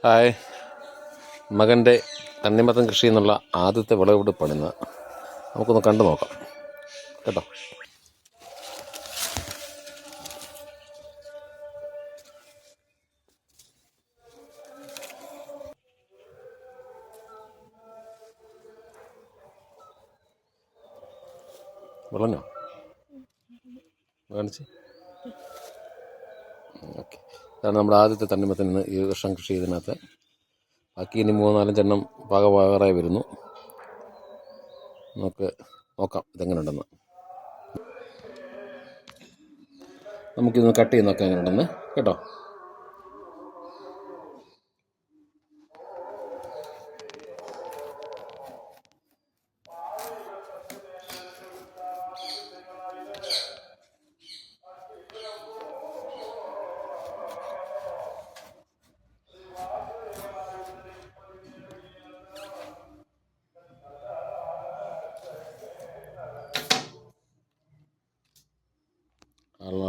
Hi. മകൻ്റെ തണ്ണിമത്തൻ കൃഷി എന്നുള്ള ആദ്യത്തെ വിളവെടുപ്പാണിന്ന്. നമുക്കൊന്ന് കണ്ടു നോക്കാം കേട്ടോ. വിളഞ്ഞോ? കാണിച്ച്. ഓക്കെ, ഇതാണ് നമ്മുടെ ആദ്യത്തെ തണ്ണിമത്തൻ ഇന്ന് ഈ വർഷം കൃഷി ചെയ്തതിനകത്ത്. ബാക്കി ഇനി 3-4 പാകമാകാറായി വരുന്നു. നമുക്ക് നോക്കാം ഇതെങ്ങനെയുണ്ടെന്ന്. നമുക്കിതൊന്ന് കട്ട് ചെയ്ത് നോക്കാം എങ്ങനെയുണ്ടെന്ന് കേട്ടോ.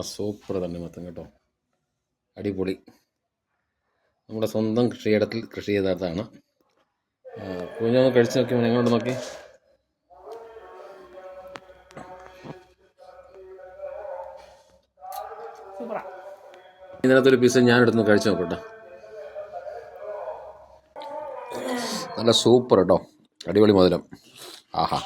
സൂപ്പർ തണ്ണിമത്തൻ കേട്ടോ, അടിപൊളി. നമ്മുടെ സ്വന്തം കൃഷിയിടത്തിൽ കൃഷി ചെയ്തതാണ്. കുഞ്ഞൊന്ന് കഴിച്ച് നോക്കി, എങ്ങോട്ട് നോക്കി. ഇതിനകത്തൊരു പീസ് ഞാൻ എടുത്ത് കഴിച്ച് നോക്കട്ടെ. നല്ല സൂപ്പർ കേട്ടോ, അടിപൊളി മധുരം. ആഹാ.